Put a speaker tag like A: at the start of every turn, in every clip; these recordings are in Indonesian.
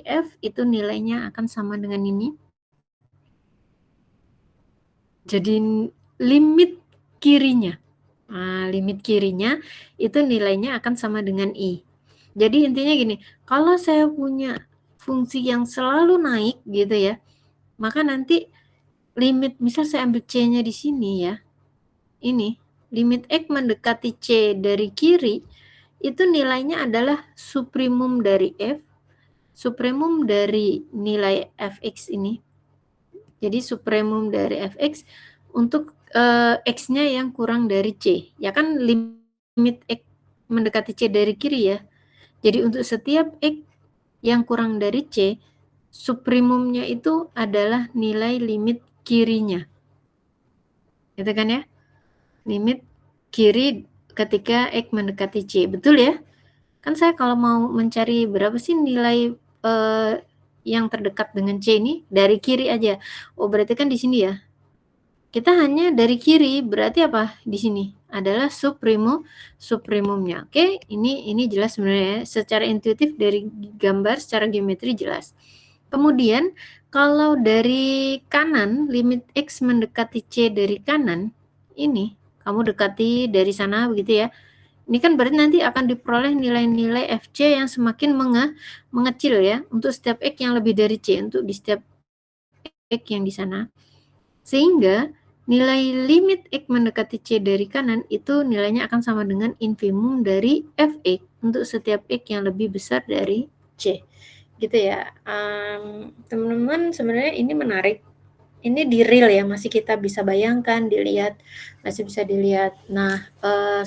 A: F itu nilainya akan sama dengan ini. Jadi limit kirinya. Nah, limit kirinya itu nilainya akan sama dengan I. Jadi intinya gini, kalau saya punya fungsi yang selalu naik gitu ya, maka nanti limit, misal saya ambil C-nya di sini ya, ini, limit X mendekati C dari kiri, itu nilainya adalah supremum dari F, supremum dari nilai Fx ini. Jadi supremum dari Fx untuk X-nya yang kurang dari C. Ya kan limit X mendekati C dari kiri ya. Jadi untuk setiap X yang kurang dari C, supremumnya itu adalah nilai limit kirinya. Gitu kan ya? Limit kiri ketika X mendekati C. Betul ya? Kan saya kalau mau mencari berapa sih nilai yang terdekat dengan C ini dari kiri aja. Oh, berarti kan di sini ya. Kita hanya dari kiri, berarti apa di sini? Adalah supremumnya. Oke, ini jelas sebenarnya ya. Secara intuitif dari gambar secara geometri jelas. Kemudian kalau dari kanan, limit X mendekati C dari kanan, ini kamu dekati dari sana begitu ya. Ini kan berarti nanti akan diperoleh nilai-nilai FC yang semakin mengecil ya, untuk setiap X yang lebih dari C, untuk di setiap X yang di sana. Sehingga nilai limit X mendekati C dari kanan itu nilainya akan sama dengan infimum dari Fx untuk setiap X yang lebih besar dari C. Gitu ya. Teman-teman, sebenarnya ini menarik. Ini di real ya, masih kita bisa bayangkan, dilihat, masih bisa dilihat. Nah,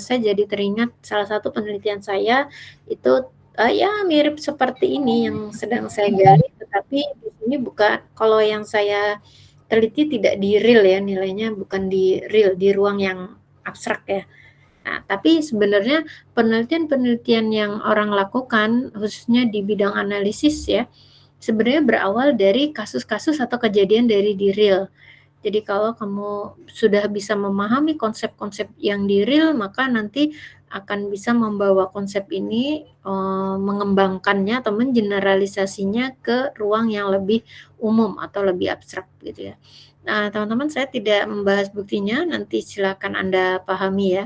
A: saya jadi teringat salah satu penelitian saya itu ya mirip seperti ini yang sedang saya gali, tetapi di sini bukan, kalau yang saya teliti tidak di real ya, nilainya bukan di real, di ruang yang abstrak ya. Nah, tapi sebenarnya penelitian-penelitian yang orang lakukan, khususnya di bidang analisis ya, sebenarnya berawal dari kasus-kasus atau kejadian dari di real. Jadi kalau kamu sudah bisa memahami konsep-konsep yang di real, maka nanti akan bisa membawa konsep ini, mengembangkannya atau mengeneralisasinya ke ruang yang lebih umum atau lebih abstrak gitu ya. Nah, teman-teman, saya tidak membahas buktinya, nanti silakan Anda pahami ya.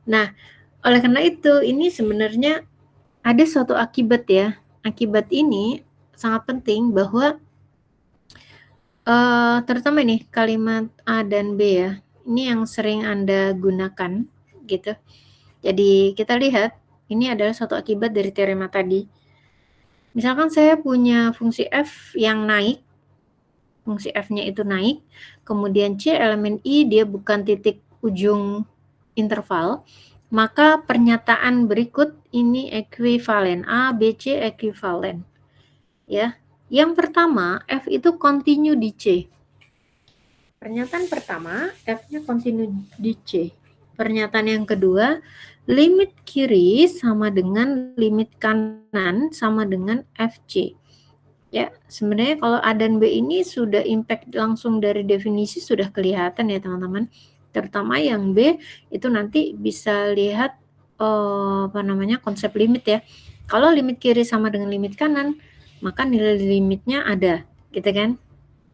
A: Nah, oleh karena itu ini sebenarnya ada suatu akibat ya. Akibat ini sangat penting bahwa terutama nih kalimat A dan B ya, ini yang sering Anda gunakan gitu. Jadi kita lihat ini adalah suatu akibat dari teorema tadi. Misalkan saya punya fungsi F yang naik, fungsi F-nya itu naik, kemudian C elemen I dia bukan titik ujung interval, maka pernyataan berikut ini ekuivalen, A, B, C ekuivalen. Ya. Yang pertama, F itu kontinu di C. Pernyataan pertama, F-nya kontinu di C. Pernyataan yang kedua, limit kiri sama dengan limit kanan sama dengan FC. Ya, sebenarnya kalau A dan B ini sudah impact langsung dari definisi sudah kelihatan ya teman-teman. Terutama yang B itu nanti bisa lihat konsep limit ya. Kalau limit kiri sama dengan limit kanan, maka nilai limitnya ada, gitu kan?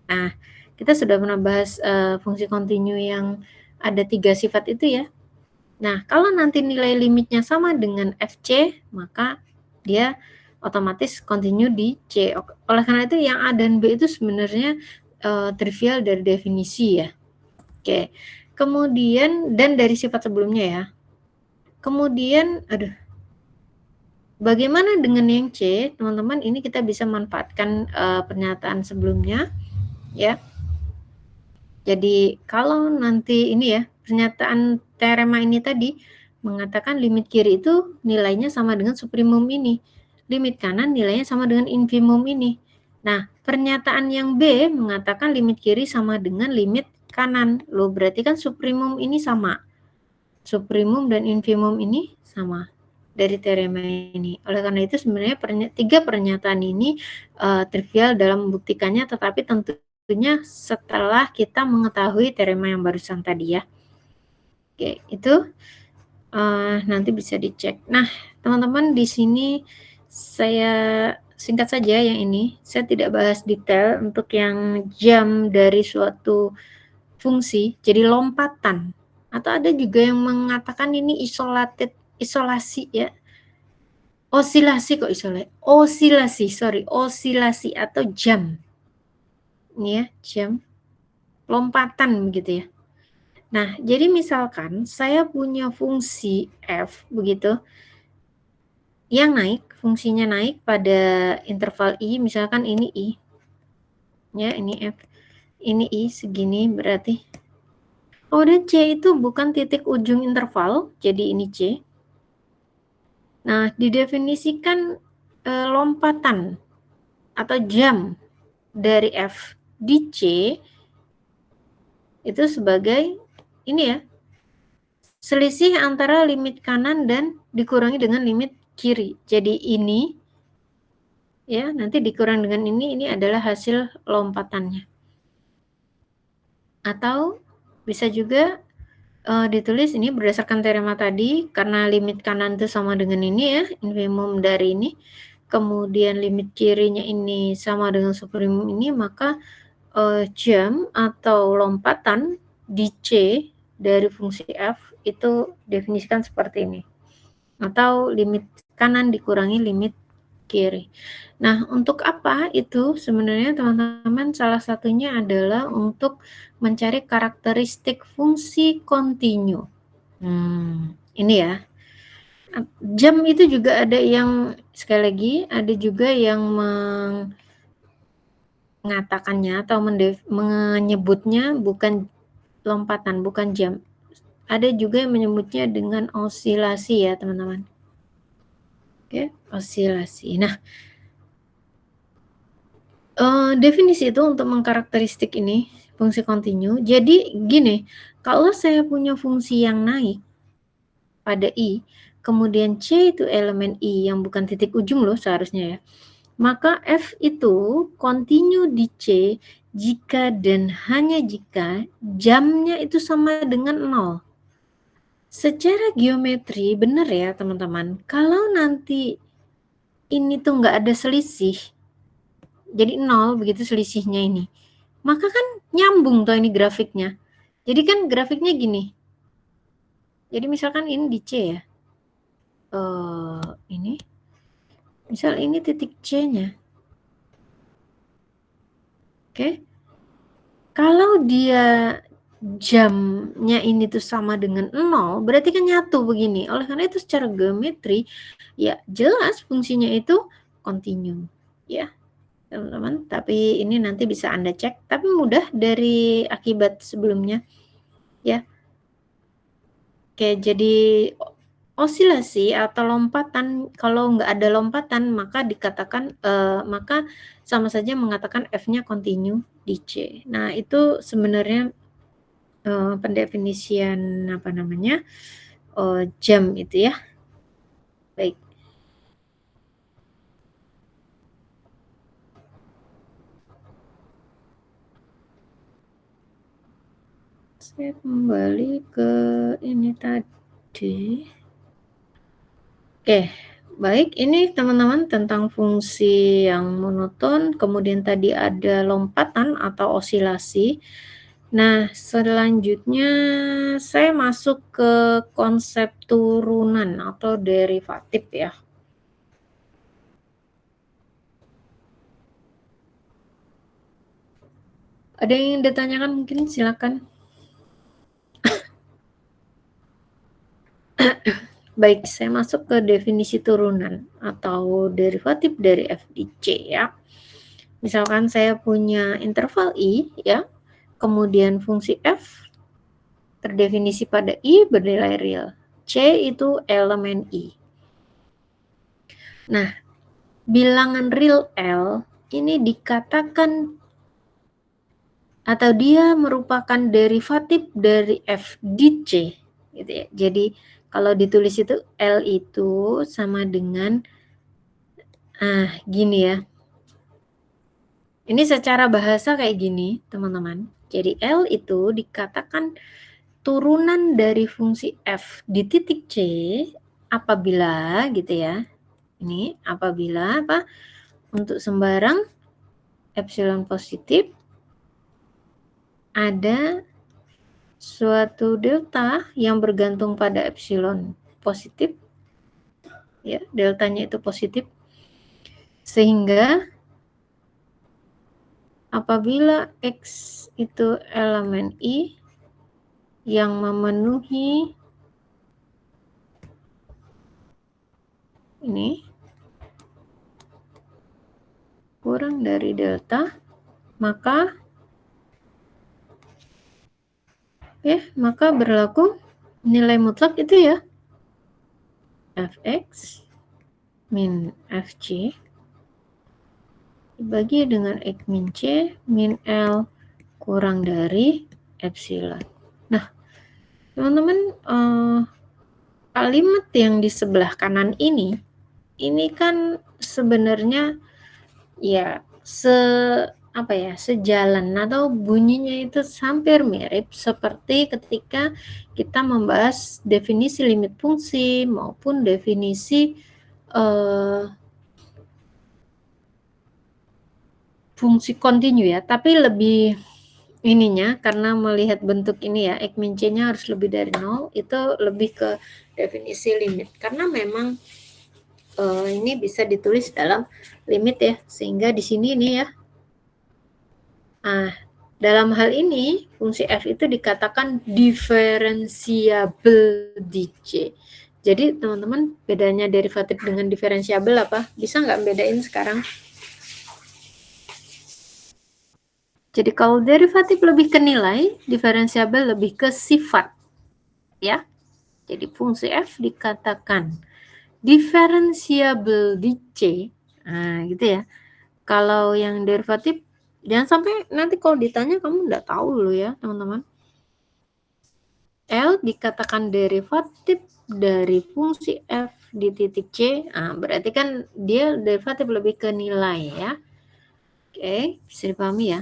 A: Nah, kita sudah pernah bahas fungsi kontinu yang ada 3 sifat itu ya. Nah, kalau nanti nilai limitnya sama dengan FC, maka dia otomatis kontinu di C. Oleh karena itu yang A dan B itu sebenarnya trivial dari definisi ya. Oke. Kemudian dan dari sifat sebelumnya ya. Kemudian bagaimana dengan yang C? Teman-teman, ini kita bisa manfaatkan pernyataan sebelumnya ya. Jadi kalau nanti ini ya, pernyataan teorema ini tadi mengatakan limit kiri itu nilainya sama dengan supremum ini. Limit kanan nilainya sama dengan infimum ini. Nah, pernyataan yang B mengatakan limit kiri sama dengan limit kanan. Loh, berarti kan supremum ini sama. Supremum dan infimum ini sama dari teorema ini. Oleh karena itu sebenarnya tiga pernyataan ini trivial dalam membuktikannya, tetapi tentunya setelah kita mengetahui teorema yang barusan tadi ya. Oke, itu nanti bisa dicek. Nah, teman-teman, di sini saya singkat saja yang ini, saya tidak bahas detail untuk yang jam dari suatu fungsi, jadi lompatan. Atau ada juga yang mengatakan ini isolasi ya. Osilasi atau jam. Ini ya, jam. Lompatan begitu ya. Nah, jadi misalkan saya punya fungsi f begitu, yang naik, fungsinya naik pada interval i, misalkan ini i. Ya, ini f. Ini i segini berarti. Oh, dan c itu bukan titik ujung interval, jadi ini c. Nah, didefinisikan lompatan atau jam dari f di c itu sebagai ini ya, selisih antara limit kanan dan dikurangi dengan limit kiri. Jadi ini ya, nanti dikurang dengan ini adalah hasil lompatannya. Atau bisa juga ditulis ini berdasarkan teorema tadi, karena limit kanan itu sama dengan ini ya, infimum dari ini, kemudian limit kirinya ini sama dengan supremum ini, maka jam atau lompatan di C dari fungsi f itu definisikan seperti ini. Atau limit kanan dikurangi limit kiri. Nah, untuk apa itu sebenarnya teman-teman? Salah satunya adalah untuk mencari karakteristik fungsi kontinu. Ini ya. Jam itu juga ada yang, sekali lagi, ada juga yang mengatakannya atau menyebutnya bukan lompatan, bukan jam. Ada juga yang menyebutnya dengan osilasi ya, teman-teman. Oke, osilasi. Nah, definisi itu untuk mengkarakteristik ini, fungsi kontinu. Jadi gini, kalau saya punya fungsi yang naik pada i, kemudian c itu elemen i yang bukan titik ujung loh seharusnya ya, maka f itu kontinu di c jika dan hanya jika jamnya itu sama dengan 0. Secara geometri benar ya teman-teman, kalau nanti ini tuh nggak ada selisih, jadi 0 begitu selisihnya ini, maka kan nyambung tuh ini grafiknya. Jadi kan grafiknya gini. Jadi misalkan ini di C ya. Ini. Misal ini titik C-nya. Oke. Kalau dia jamnya ini tuh sama dengan 0, berarti kan nyatu begini. Oleh karena itu secara geometri, ya jelas fungsinya itu kontinu. Ya, teman-teman. Tapi ini nanti bisa Anda cek. Tapi mudah dari akibat sebelumnya. Ya. Oke, jadi osilasi atau lompatan, kalau nggak ada lompatan maka dikatakan maka sama saja mengatakan f-nya kontinu di C. Nah, itu sebenarnya pendefinisian apa namanya? Jam itu ya. Baik. Saya kembali ke ini tadi. Oke, baik, ini teman-teman tentang fungsi yang monoton, kemudian tadi ada lompatan atau osilasi. Nah, selanjutnya saya masuk ke konsep turunan atau derivatif ya. Ada yang ingin ditanyakan mungkin silakan. Baik, saya masuk ke definisi turunan atau derivatif dari f di C ya. Misalkan saya punya interval i ya, kemudian fungsi f terdefinisi pada i bernilai real. C itu elemen i. Nah, bilangan real L ini dikatakan atau dia merupakan derivatif dari f di C gitu ya. Jadi kalau ditulis itu L itu sama dengan gini ya. Ini secara bahasa kayak gini, teman-teman. Jadi L itu dikatakan turunan dari fungsi f di titik C apabila gitu ya. Ini apabila apa? untuk sembarang epsilon positif ada suatu delta yang bergantung pada epsilon positif, ya, deltanya itu positif, sehingga apabila X itu elemen I yang memenuhi ini kurang dari delta, maka berlaku nilai mutlak itu ya Fx min Fc dibagi dengan X min C min L kurang dari epsilon. Nah, teman-teman, kalimat yang di sebelah kanan ini kan sebenarnya ya sejalan atau bunyinya itu hampir mirip seperti ketika kita membahas definisi limit fungsi maupun definisi fungsi kontinu ya, tapi lebih ininya karena melihat bentuk ini ya, X min C-nya harus lebih dari 0, itu lebih ke definisi limit karena memang ini bisa ditulis dalam limit ya, sehingga di sini ini ya. Nah, dalam hal ini fungsi f itu dikatakan diferensiabel di C. Jadi teman-teman, bedanya derivatif dengan diferensiabel apa? Bisa nggak bedain sekarang? Jadi kalau derivatif lebih ke nilai, diferensiabel lebih ke sifat. Ya. Jadi fungsi f dikatakan diferensiabel di C. Nah, gitu ya. Kalau yang derivatif, jangan sampai nanti kalau ditanya kamu nggak tahu loh ya, teman-teman. L dikatakan derivatif dari fungsi f di titik C, nah, berarti kan dia derivatif lebih ke nilai ya. Oke, bisa dipahami ya.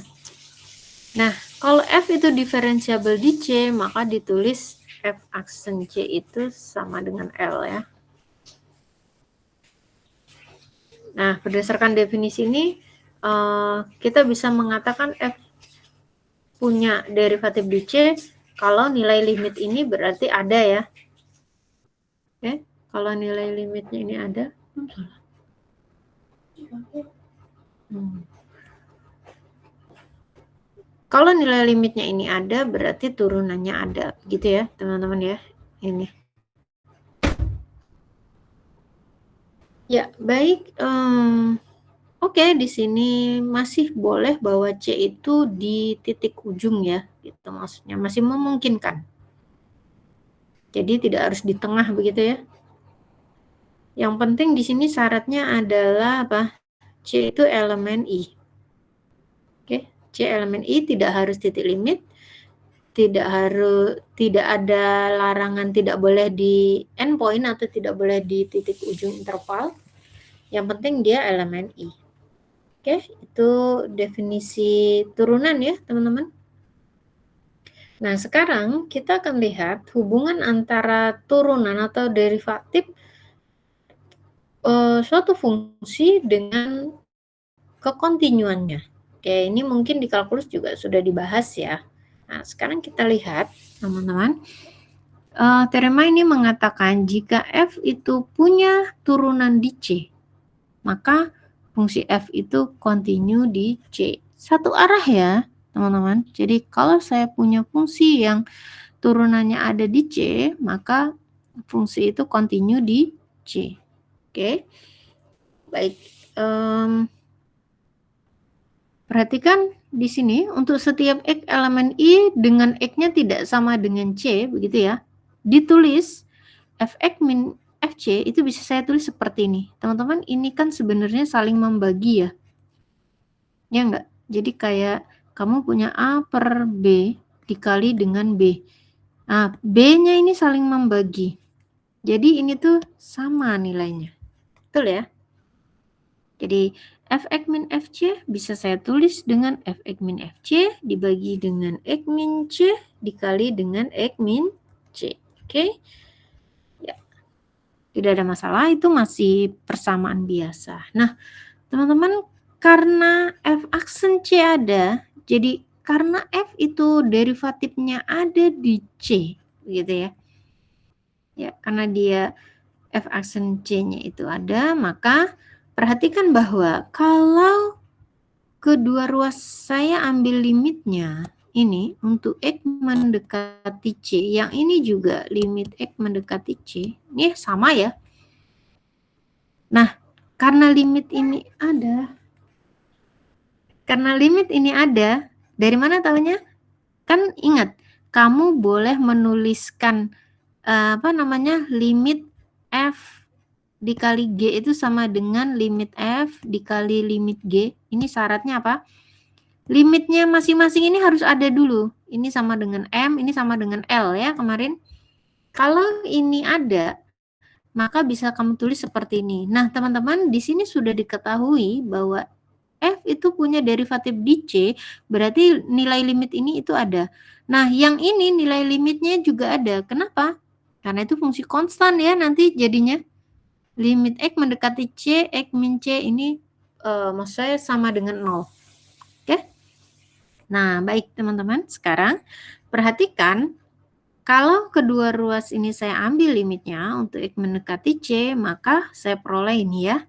A: Nah, kalau f itu diferensiabel di C, maka ditulis f aksen C itu sama dengan L ya. Nah, berdasarkan definisi ini, kita bisa mengatakan f punya derivatif di C kalau nilai limit ini berarti ada ya. Oke, kalau nilai limitnya ini ada, kalau nilai limitnya ini ada, berarti turunannya ada, gitu ya, teman-teman ya. Ini. Ya, baik. Oke, di sini masih boleh bahwa C itu di titik ujung ya, gitu maksudnya masih memungkinkan. Jadi tidak harus di tengah begitu ya. Yang penting di sini syaratnya adalah apa? C itu elemen I. Oke, C elemen I tidak harus titik limit, tidak ada larangan tidak boleh di endpoint atau tidak boleh di titik ujung interval. Yang penting dia elemen I. Oke, itu definisi turunan ya, teman-teman. Nah, sekarang kita akan lihat hubungan antara turunan atau derivatif suatu fungsi dengan kekontinuannya. Oke, ini mungkin di kalkulus juga sudah dibahas ya. Nah, sekarang kita lihat, teman-teman. Teorema ini mengatakan jika f itu punya turunan di C, maka fungsi f itu kontinu di C. Satu arah ya, teman-teman. Jadi kalau saya punya fungsi yang turunannya ada di C, maka fungsi itu kontinu di C. Oke. Baik. Perhatikan di sini untuk setiap X elemen I dengan X-nya tidak sama dengan C, begitu ya. Ditulis Fx min Fc itu bisa saya tulis seperti ini. Teman-teman, ini kan sebenarnya saling membagi ya. Ya enggak? Jadi kayak kamu punya A per B dikali dengan B. Nah, B-nya ini saling membagi. Jadi ini tuh sama nilainya. Betul ya? Jadi Fx min Fc bisa saya tulis dengan Fx min Fc dibagi dengan X min C dikali dengan X min C. Oke? Ya. Tidak ada masalah, itu masih persamaan biasa. Nah, Teman-teman, karena f aksen C ada, jadi karena f itu derivatifnya ada di C, gitu ya. Ya, karena dia f aksen C-nya itu ada, maka perhatikan bahwa kalau kedua ruas saya ambil limitnya, ini untuk X mendekati C, yang ini juga limit X mendekati C, ini sama ya. Nah, karena limit ini ada, dari mana tahunya? Kan ingat, kamu boleh menuliskan limit F dikali G itu sama dengan limit F dikali limit G. Ini syaratnya apa? Limitnya masing-masing ini harus ada dulu. Ini sama dengan M, ini sama dengan L ya kemarin. Kalau ini ada, maka bisa kamu tulis seperti ini. Nah, teman-teman, di sini sudah diketahui bahwa F itu punya derivatif di C, berarti nilai limit ini itu ada. Nah, yang ini nilai limitnya juga ada. Kenapa? Karena itu fungsi konstan ya nanti jadinya. Limit X mendekati C, X min C ini maksud saya sama dengan 0. Oke? Nah, baik teman-teman. Sekarang perhatikan, kalau kedua ruas ini saya ambil limitnya untuk X mendekati C, maka saya peroleh ini ya.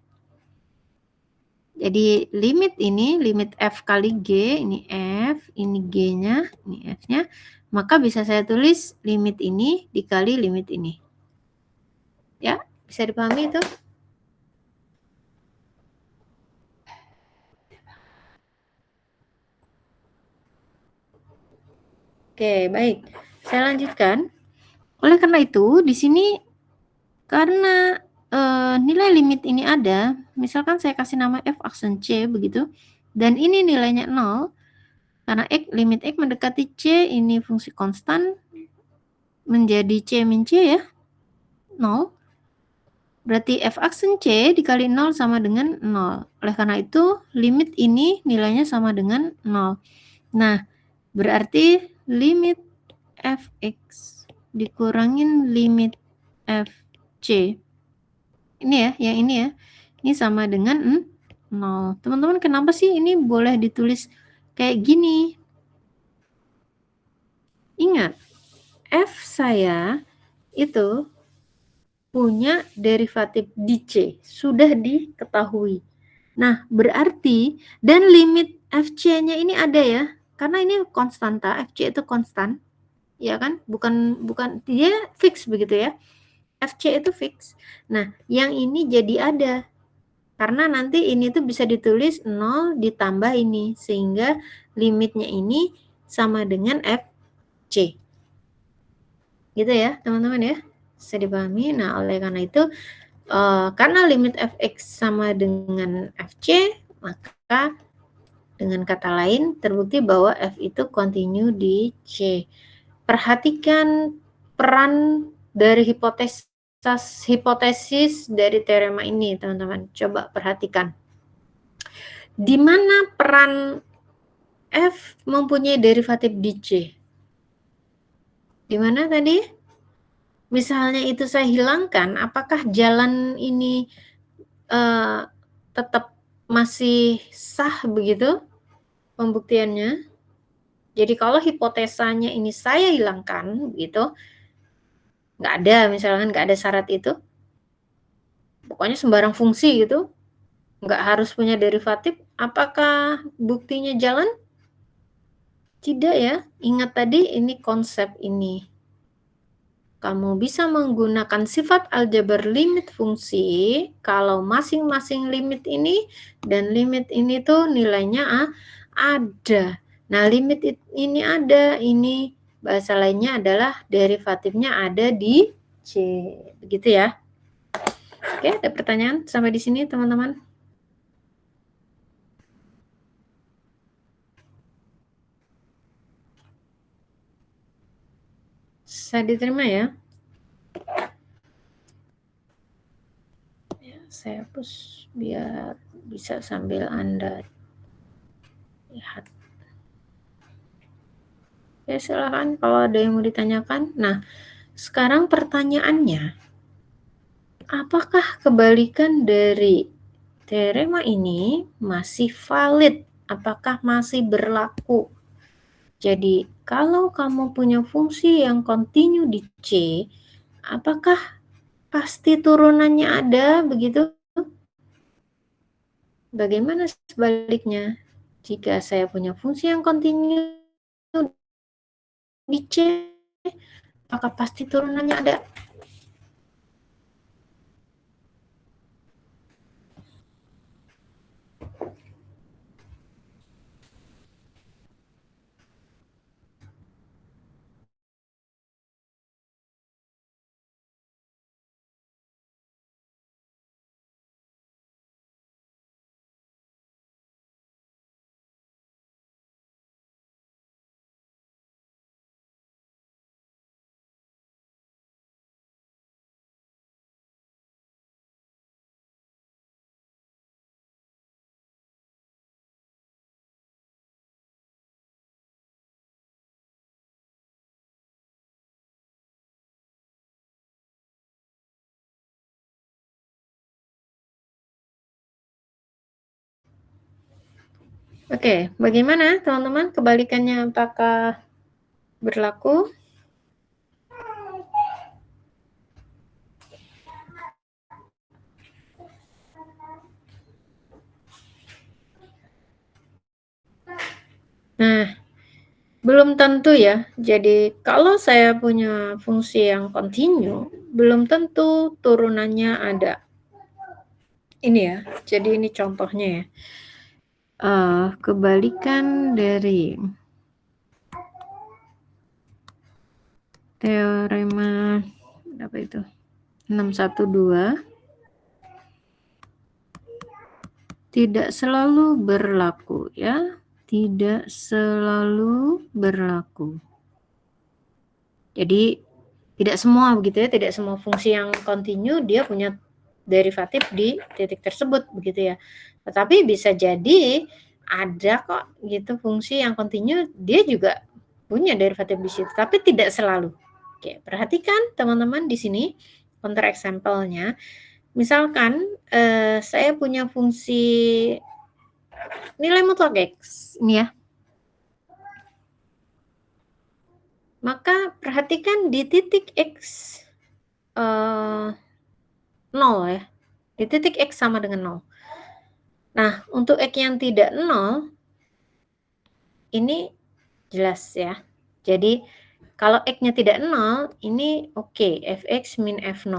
A: Jadi limit ini, limit F kali G, ini F, ini G-nya, ini F-nya, maka bisa saya tulis limit ini dikali limit ini. Ya, bisa dipahami itu? Oke, baik. Saya lanjutkan. Oleh karena itu, di sini karena nilai limit ini ada, misalkan saya kasih nama F aksen C begitu, dan ini nilainya 0, karena limit X mendekati C, ini fungsi konstan, menjadi C min C ya, 0. Berarti F aksen C dikali 0 sama dengan 0. Oleh karena itu, limit ini nilainya sama dengan 0. Nah, berarti limit Fx dikurangin limit Fc. Ini ya, yang ini ya. Ini sama dengan 0. Teman-teman, kenapa sih ini boleh ditulis kayak gini? Ingat, F saya itu punya derivatif di C, sudah diketahui. Nah, berarti, dan limit Fc-nya ini ada ya, karena ini konstanta, Fc itu konstan, ya kan? Bukan dia fix begitu ya. Fc itu fix. Nah, yang ini jadi ada. Karena nanti ini tuh bisa ditulis 0 ditambah ini, sehingga limitnya ini sama dengan Fc. Gitu ya, teman-teman ya. Bisa dipahami. Nah, oleh karena itu, karena limit Fx sama dengan Fc, maka dengan kata lain terbukti bahwa F itu kontinu di C. Perhatikan peran dari hipotesis dari teorema ini, teman-teman. Coba perhatikan. Di mana peran F mempunyai derivatif di C? Di mana tadi? Misalnya itu saya hilangkan, apakah jalan ini tetap masih sah begitu pembuktiannya? Jadi kalau hipotesanya ini saya hilangkan, gitu, nggak ada, misalkan nggak ada syarat itu, pokoknya sembarang fungsi gitu, nggak harus punya derivatif, apakah buktinya jalan? Tidak ya, ingat tadi ini konsep ini. Kamu bisa menggunakan sifat aljabar limit fungsi kalau masing-masing limit ini dan limit ini tuh nilainya ada. Nah, limit ini ada, ini bahasa lainnya adalah derivatifnya ada di C. Begitu ya. Oke, ada pertanyaan sampai di sini, teman-teman? Saya diterima ya. Saya hapus biar bisa sambil Anda lihat. Ya, silakan kalau ada yang mau ditanyakan. Nah, sekarang pertanyaannya, apakah kebalikan dari teorema ini masih valid, apakah masih berlaku. Jadi, kalau kamu punya fungsi yang kontinu di C, apakah pasti turunannya ada, begitu? Bagaimana sebaliknya? Jika saya punya fungsi yang kontinu di C, apakah pasti turunannya ada? Oke, bagaimana teman-teman? Kebalikannya apakah berlaku? Nah, belum tentu ya. Jadi, kalau saya punya fungsi yang kontinu, belum tentu turunannya ada. Ini ya, jadi ini contohnya ya. Kebalikan dari teorema apa itu? 612 tidak selalu berlaku ya. Tidak selalu berlaku. Jadi tidak semua begitu ya, tidak semua fungsi yang kontinu dia punya derivatif di titik tersebut begitu ya. Tetapi bisa jadi ada kok gitu fungsi yang kontinu dia juga punya derivatif di situ, tapi tidak selalu. Oke, perhatikan teman-teman di sini counter example-nya. Misalkan saya punya fungsi nilai mutlak X ini ya. Maka perhatikan di titik X 0 ya. Di titik X sama dengan 0. Nah, untuk X yang tidak 0, ini jelas ya. Jadi, kalau X-nya tidak 0, ini oke. Fx min F0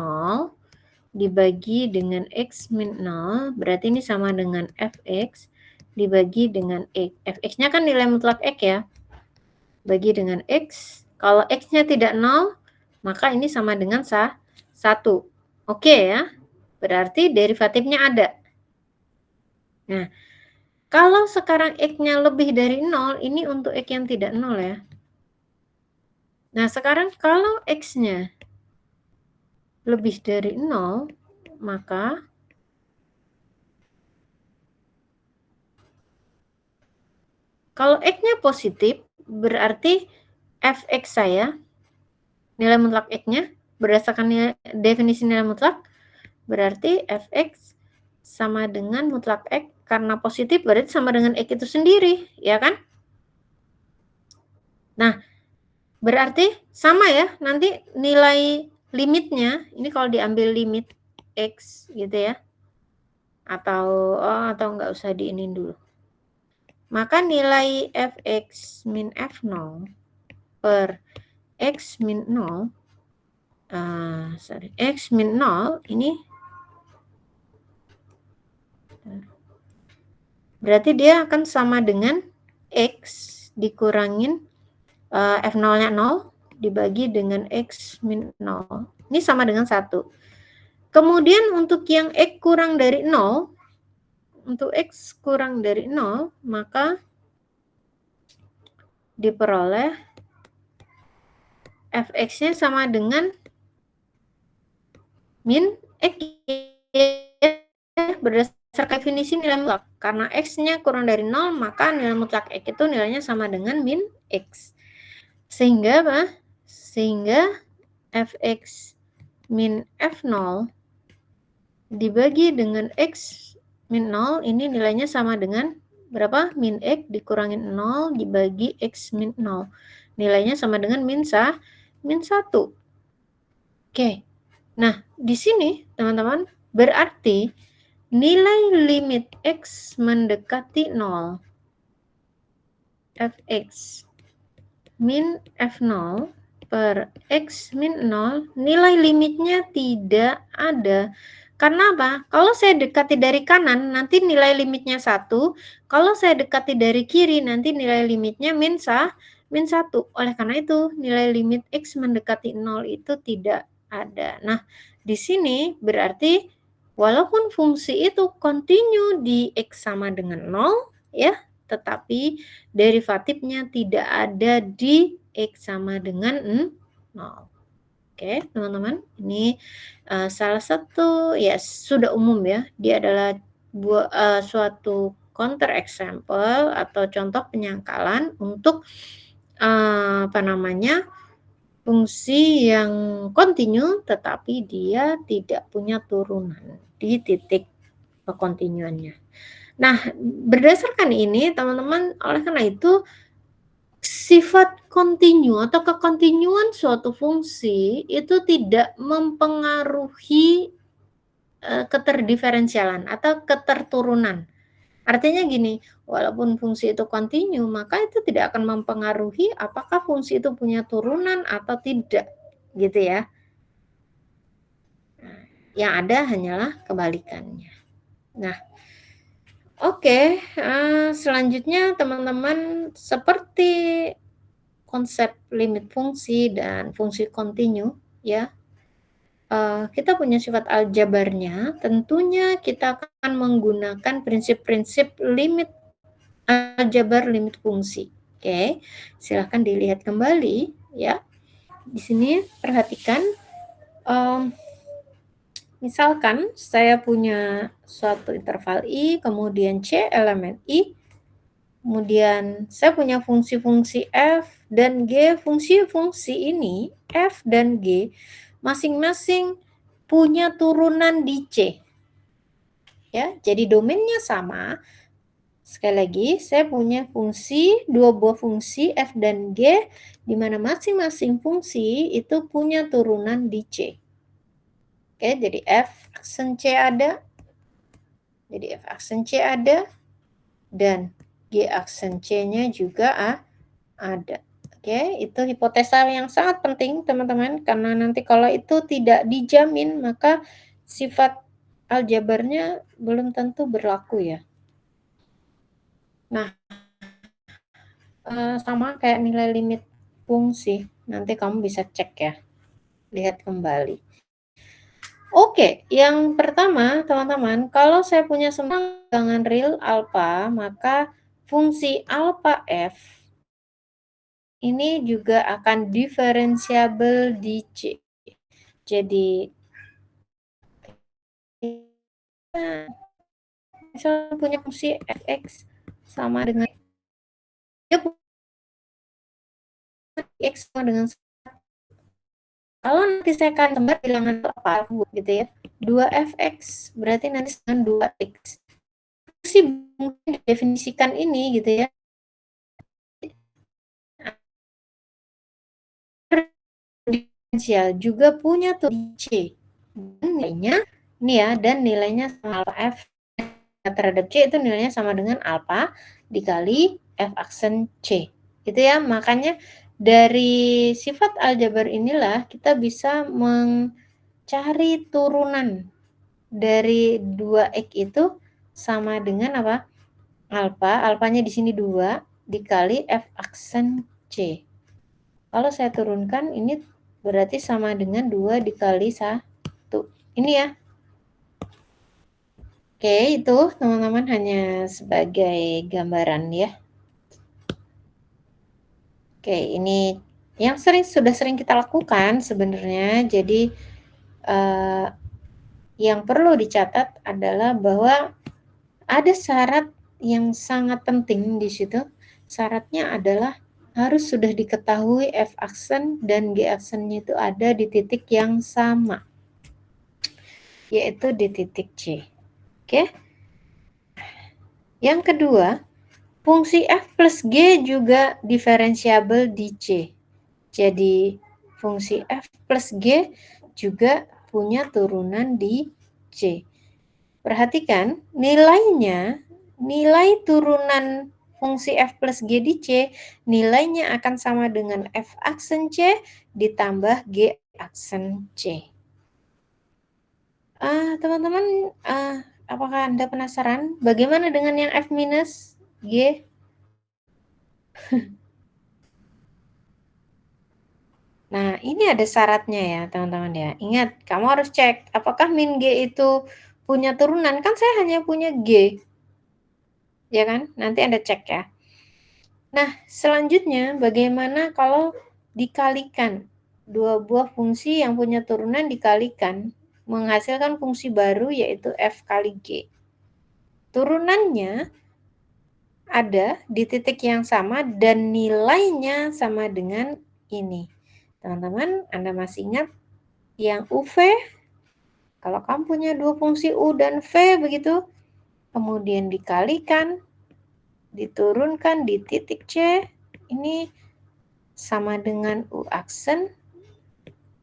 A: dibagi dengan X min 0, berarti ini sama dengan Fx dibagi dengan X. Fx-nya kan nilai mutlak X ya. Bagi dengan X. Kalau X-nya tidak 0, maka ini sama dengan 1. Oke ya. Berarti derivatifnya ada. Nah, kalau sekarang X-nya lebih dari 0, ini untuk X yang tidak 0 ya. Nah, sekarang kalau X-nya lebih dari 0, maka kalau X-nya positif, berarti Fx saya, nilai mutlak X-nya, berdasarkan definisi nilai mutlak, berarti Fx sama dengan mutlak X, karena positif berarti sama dengan X itu sendiri, ya kan? Nah, berarti sama ya, nanti nilai limitnya, ini kalau diambil limit X gitu ya, atau nggak usah diinin dulu. Maka nilai Fx min F0 per X min 0, X min 0 ini berarti dia akan sama dengan X dikurangin F0-nya 0 dibagi dengan X min 0. Ini sama dengan 1. Kemudian untuk yang X kurang dari 0, untuk X kurang dari 0, maka diperoleh Fx-nya sama dengan min X berdasarkan definisi nilai mutlak. Karena X-nya kurang dari 0, maka nilai mutlak X itu nilainya sama dengan min X. Sehingga apa? Sehingga Fx min F0 dibagi dengan X min 0 ini nilainya sama dengan berapa? Min X dikurangin 0 dibagi X min 0. Nilainya sama dengan min 1. Oke. Nah, di sini teman-teman berarti nilai limit X mendekati 0 fx min f0 per x min 0 nilai limitnya tidak ada. Karena apa? Kalau saya dekati dari kanan nanti nilai limitnya 1, kalau saya dekati dari kiri nanti nilai limitnya min 1. Oleh karena itu nilai limit x mendekati 0 itu tidak ada. Nah, di sini berarti walaupun fungsi itu kontinu di x sama dengan 0 ya, tetapi derivatifnya tidak ada di X sama dengan 0. Oke, teman-teman. Ini salah satu ya sudah umum ya. Dia adalah suatu counter example atau contoh penyangkalan untuk fungsi yang kontinu tetapi dia tidak punya turunan di titik kekontinuannya. Nah, berdasarkan ini teman-teman, oleh karena itu sifat kontinu atau kekontinuan suatu fungsi itu tidak mempengaruhi keterdiferensialan atau keterturunan. Artinya gini, walaupun fungsi itu kontinu, maka itu tidak akan mempengaruhi apakah fungsi itu punya turunan atau tidak, gitu ya. Nah, yang ada hanyalah kebalikannya. Nah, oke, selanjutnya teman-teman seperti konsep limit fungsi dan fungsi kontinu ya, kita punya sifat aljabarnya, tentunya kita akan menggunakan prinsip-prinsip limit aljabar limit fungsi. Oke, silahkan dilihat kembali ya. Di sini perhatikan, misalkan saya punya suatu interval I, kemudian C elemen I, kemudian saya punya fungsi-fungsi F dan G. Fungsi-fungsi ini, F dan G, masing-masing punya turunan di C. Ya, jadi domainnya sama. Sekali lagi, saya punya dua buah fungsi F dan G, di mana masing-masing fungsi itu punya turunan di C. Oke, jadi F aksen C ada, dan G aksen C-nya juga ada. Oke, itu hipotesa yang sangat penting teman-teman, karena nanti kalau itu tidak dijamin, maka sifat aljabarnya belum tentu berlaku ya. Nah, sama kayak nilai limit fungsi, nanti kamu bisa cek ya, lihat kembali. Oke, yang pertama teman-teman, kalau saya punya semagangan real alpha, maka fungsi alpha F ini juga akan diferensiabel di C. Jadi, misalnya punya fungsi fx sama dengan x sama dengan kalau nanti saya akan gambar bilangan apa gitu ya, 2fx berarti nanti dengan 2x. Sih mungkin didefinisikan ini gitu ya. Diferensial juga punya tuh C. Nilainya ini ya, dan nilainya sama alpha F terhadap C itu nilainya sama dengan alpha dikali F aksen C. Gitu ya, makanya dari sifat aljabar inilah kita bisa mencari turunan dari 2x itu sama dengan apa? Alpha, alfanya di sini 2 dikali F aksen C. Kalau saya turunkan ini berarti sama dengan 2 dikali 1. Ini ya. Oke, itu teman-teman hanya sebagai gambaran ya. Oke, ini yang sudah sering kita lakukan sebenarnya. Jadi yang perlu dicatat adalah bahwa ada syarat yang sangat penting di situ. Syaratnya adalah harus sudah diketahui F aksen dan G aksennya itu ada di titik yang sama, yaitu di titik C. Oke. Yang kedua, fungsi f plus g juga diferensiabel di C. Jadi fungsi f plus g juga punya turunan di C. Perhatikan nilainya, nilai turunan fungsi f plus g di C, nilainya akan sama dengan f aksen C ditambah g aksen C. Teman-teman, apakah Anda penasaran bagaimana dengan yang f minus g? Nah, ini ada syaratnya ya, teman-teman ya. Ingat, kamu harus cek apakah min G itu punya turunan. Kan saya hanya punya G, ya kan? Nanti Anda cek ya. Nah, selanjutnya bagaimana kalau dikalikan? Dua buah fungsi yang punya turunan dikalikan, menghasilkan fungsi baru yaitu F kali G. Turunannya ada di titik yang sama dan nilainya sama dengan ini. Teman-teman, Anda masih ingat yang UV? Kalau kamu punya dua fungsi U dan V begitu, kemudian dikalikan, diturunkan di titik C, ini sama dengan U aksen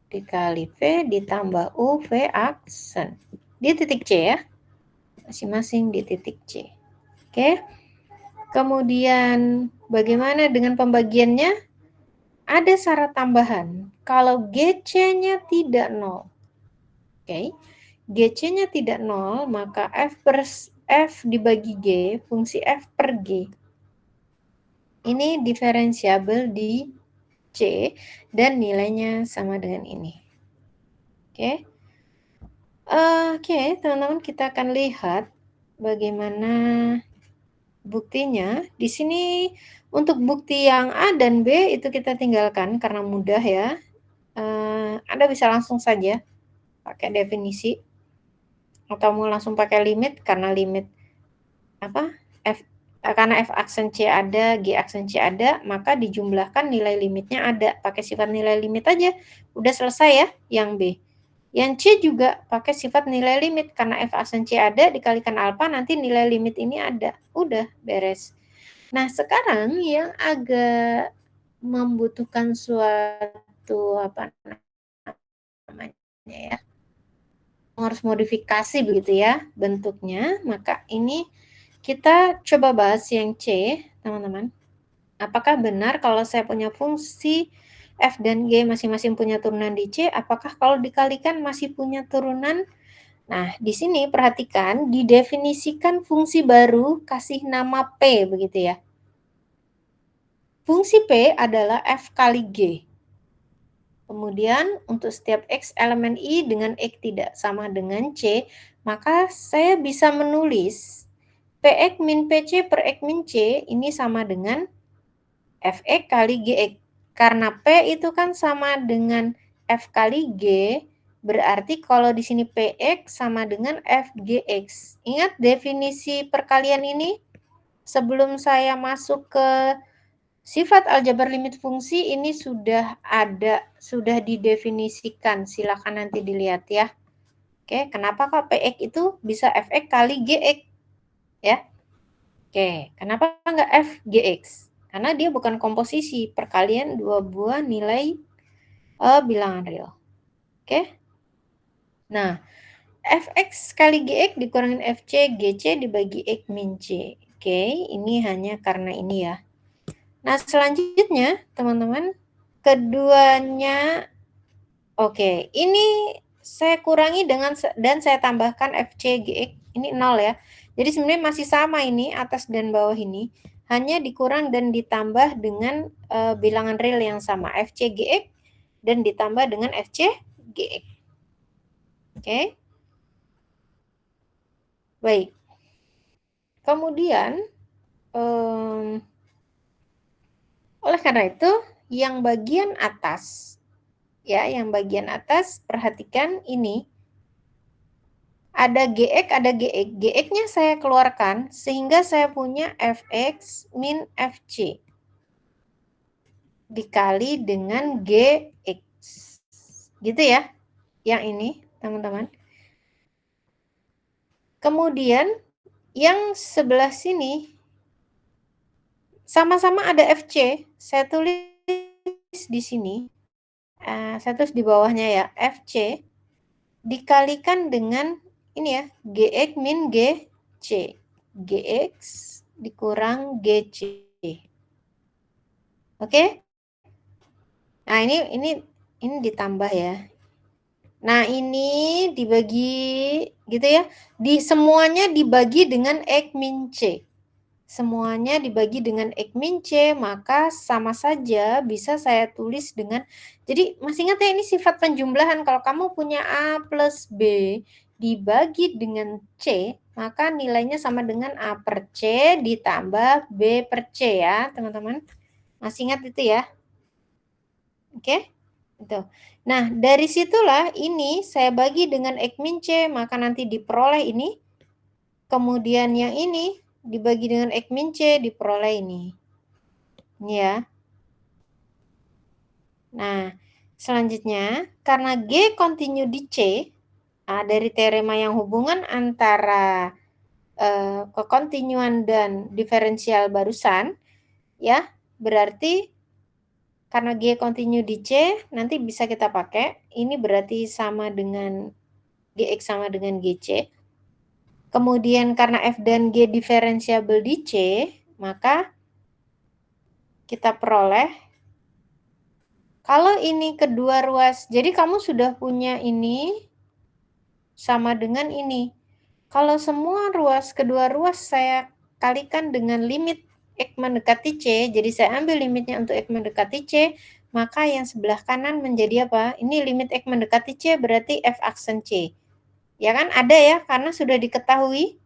A: dikali V ditambah U V aksen. Di titik C ya, masing-masing di titik C. Oke, kemudian bagaimana dengan pembagiannya? Ada syarat tambahan, kalau GC-nya tidak 0. Oke, GC-nya tidak 0, maka F dibagi G, fungsi F per G. Ini diferensiabel di C, dan nilainya sama dengan ini. Oke, teman-teman, kita akan lihat bagaimana buktinya. Di sini untuk bukti yang A dan B itu kita tinggalkan karena mudah ya. Anda bisa langsung saja pakai definisi atau mau langsung pakai limit karena limit karena F aksen C ada, G aksen C ada, maka dijumlahkan nilai limitnya ada. Pakai sifat nilai limit aja. Udah selesai ya yang B. Yang C juga pakai sifat nilai limit. Karena F aksen C ada, dikalikan alfa, nanti nilai limit ini ada. Udah, beres. Nah, sekarang yang agak membutuhkan suatu namanya ya, harus modifikasi begitu ya bentuknya, maka ini kita coba bahas yang C, teman-teman. Apakah benar kalau saya punya fungsi F dan G masing-masing punya turunan di C, apakah kalau dikalikan masih punya turunan? Nah, di sini perhatikan, didefinisikan fungsi baru, kasih nama P, begitu ya. Fungsi P adalah F kali G. Kemudian, untuk setiap X elemen I dengan X tidak sama dengan C, maka saya bisa menulis Px min Pc per X min C ini sama dengan Fx kali Gx. Karena P itu kan sama dengan F kali G, berarti kalau di sini Px sama dengan Fgx. Ingat definisi perkalian ini? Sebelum saya masuk ke sifat aljabar limit fungsi, ini sudah ada, sudah didefinisikan. Silakan nanti dilihat ya. Oke, kenapa kok Px itu bisa Fx kali Gx? Ya. Oke, kenapa nggak Fgx? Karena dia bukan komposisi, perkalian dua buah nilai bilangan real. Oke. Nah, Fx kali Gx dikurangin Fc, Gc dibagi X min C. Oke, ini hanya karena ini ya. Nah, selanjutnya, teman-teman, keduanya, oke, ini saya kurangi dan saya tambahkan Fc, Gx, ini 0 ya. Jadi sebenarnya masih sama ini, atas dan bawah ini. Hanya dikurang dan ditambah dengan bilangan real yang sama, Fc, Gx, dan ditambah dengan Fc, Gx. Oke. Baik. Kemudian, oleh karena itu, yang bagian atas, ya, yang bagian atas, perhatikan ini, ada Gx, ada Gx. Gx-nya saya keluarkan, sehingga saya punya Fx min Fc. Dikali dengan Gx. Gitu ya, yang ini, teman-teman. Kemudian, yang sebelah sini sama-sama ada FC, saya tulis di sini, saya tulis di bawahnya ya, FC dikalikan dengan ini ya, GX min GC. GX dikurang GC. Oke? Nah, ini ditambah ya. Nah, ini dibagi gitu ya. Semuanya dibagi dengan X min C. Semuanya dibagi dengan X min C, maka sama saja bisa saya tulis dengan, jadi masih ingat ya ini sifat penjumlahan, kalau kamu punya A plus B dibagi dengan C, maka nilainya sama dengan A per C ditambah B per C ya, teman-teman. Masih ingat itu ya? Oke? Itu. Nah, dari situlah ini saya bagi dengan X min C, maka nanti diperoleh ini. Kemudian yang ini dibagi dengan X min C, diperoleh ini. Ini ya. Nah, selanjutnya, karena G kontinu di C, dari teorema yang hubungan antara kekontinuan dan diferensial barusan, ya, berarti karena G kontinu di C, nanti bisa kita pakai, ini berarti sama dengan GX sama dengan GC. Kemudian karena F dan G diferensiabel di C, maka kita peroleh, kalau ini kedua ruas, jadi kamu sudah punya ini sama dengan ini. Kalau semua kedua ruas saya kalikan dengan limit X mendekati C, jadi saya ambil limitnya untuk X mendekati C, maka yang sebelah kanan menjadi apa? Ini limit X mendekati C berarti F aksen C. Ya kan, ada ya, karena sudah diketahui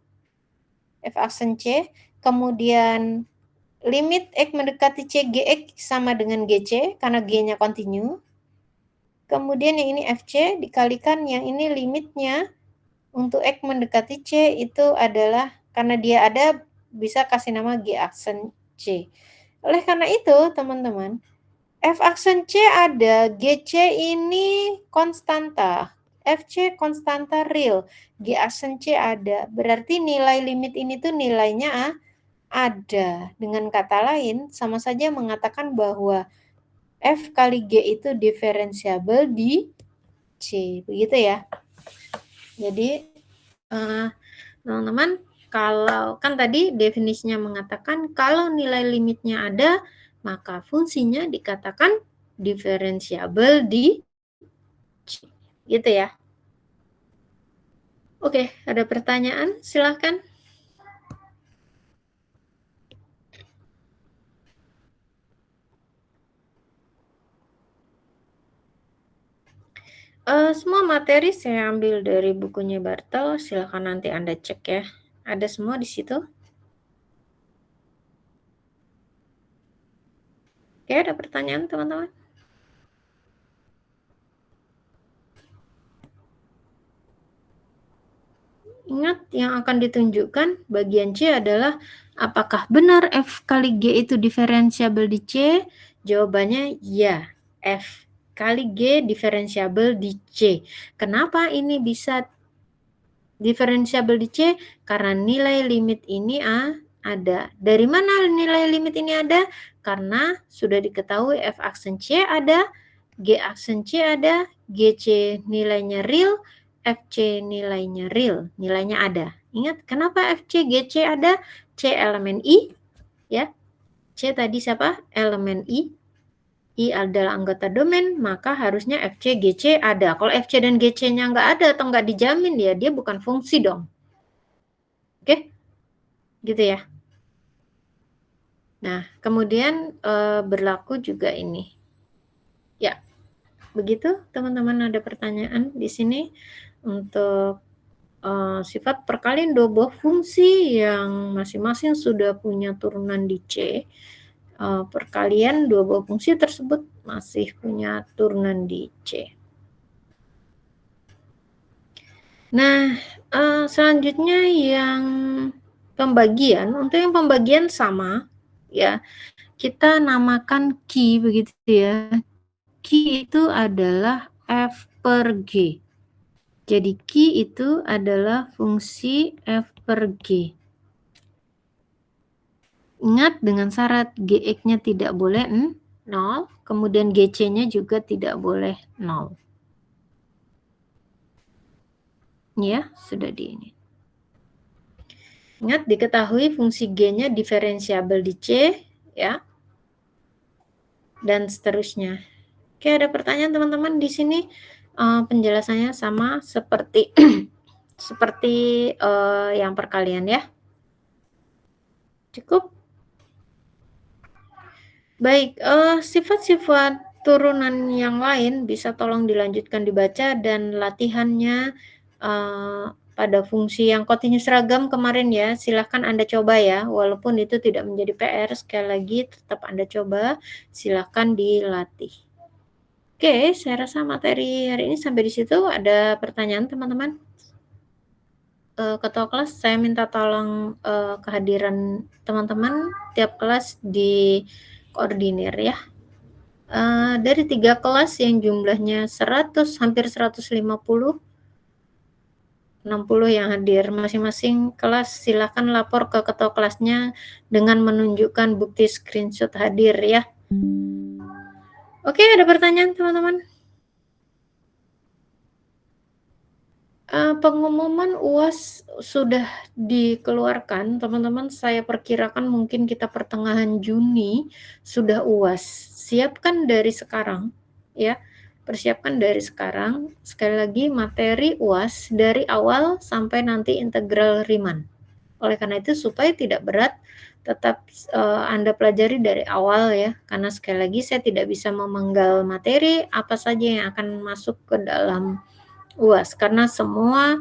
A: F aksen C, kemudian limit X mendekati C GX sama dengan GC, karena G-nya kontinu. Kemudian yang ini FC dikalikan yang ini limitnya untuk X mendekati C itu adalah, karena dia ada, bisa kasih nama G aksen C. Oleh karena itu, teman-teman, F aksen C ada, GC ini konstanta, FC konstanta real, G aksen C ada. Berarti nilai limit ini tuh nilainya ada. Dengan kata lain, sama saja mengatakan bahwa F kali G itu diferensiabel di C. Begitu ya. Jadi, teman-teman, kalau kan tadi definisinya mengatakan kalau nilai limitnya ada, maka fungsinya dikatakan diferensiabel di C. Gitu ya. Oke, ada pertanyaan? Silahkan. Semua materi saya ambil dari bukunya Bartel, silahkan nanti Anda cek ya. Ada semua di situ. Oke, ada pertanyaan teman-teman? Ingat, yang akan ditunjukkan bagian C adalah apakah benar F kali G itu diferensiabel di C? Jawabannya ya, F kali G diferensiabel di C. Kenapa ini bisa diferensiabel di C? Karena nilai limit ini ada. Dari mana nilai limit ini ada? Karena sudah diketahui F aksen C ada, G aksen C ada, GC nilainya real, FC nilainya real, nilainya ada. Ingat, kenapa FC, GC ada? C elemen I, ya. C tadi siapa? Elemen I. I adalah anggota domain, maka harusnya FC, GC ada. Kalau FC dan GC-nya nggak ada atau nggak dijamin, ya dia bukan fungsi dong. Oke? Gitu ya. Nah, kemudian berlaku juga ini. Ya, begitu teman-teman, ada pertanyaan di sini untuk sifat perkalian dua buah fungsi yang masing-masing sudah punya turunan di C. Perkalian dua buah fungsi tersebut masih punya turunan di C. Nah, selanjutnya yang pembagian, untuk yang pembagian sama, ya, kita namakan Q begitu ya. Q itu adalah F per G. Jadi Q itu adalah fungsi F per G. Ingat dengan syarat Gx-nya tidak boleh 0, kemudian Gc-nya juga tidak boleh 0. Ya, sudah di ini. Ingat diketahui fungsi G-nya diferensiabel di C, ya. Dan seterusnya. Oke, ada pertanyaan teman-teman di sini? Penjelasannya sama seperti seperti yang perkalian ya. Cukup? Baik, sifat-sifat turunan yang lain bisa tolong dilanjutkan dibaca dan latihannya pada fungsi yang kosinus ragam kemarin ya, silahkan Anda coba ya, walaupun itu tidak menjadi PR, sekali lagi tetap Anda coba, silahkan dilatih. Oke, saya rasa materi hari ini sampai di situ. Ada pertanyaan teman-teman? Ketua kelas, saya minta tolong kehadiran teman-teman tiap kelas di koordinir ya. Dari 3 kelas yang jumlahnya 100, hampir 150, 60 yang hadir. Masing-masing kelas silakan lapor ke ketua kelasnya dengan menunjukkan bukti screenshot hadir ya. Oke, ada pertanyaan teman-teman? Pengumuman UAS sudah dikeluarkan, teman-teman. Saya perkirakan mungkin kita pertengahan Juni sudah UAS. Siapkan dari sekarang, ya. Persiapkan dari sekarang. Sekali lagi materi UAS dari awal sampai nanti integral Riemann. Oleh karena itu supaya tidak berat, tetap Anda pelajari dari awal ya. Karena sekali lagi saya tidak bisa memenggal materi apa saja yang akan masuk ke dalam UAS karena semua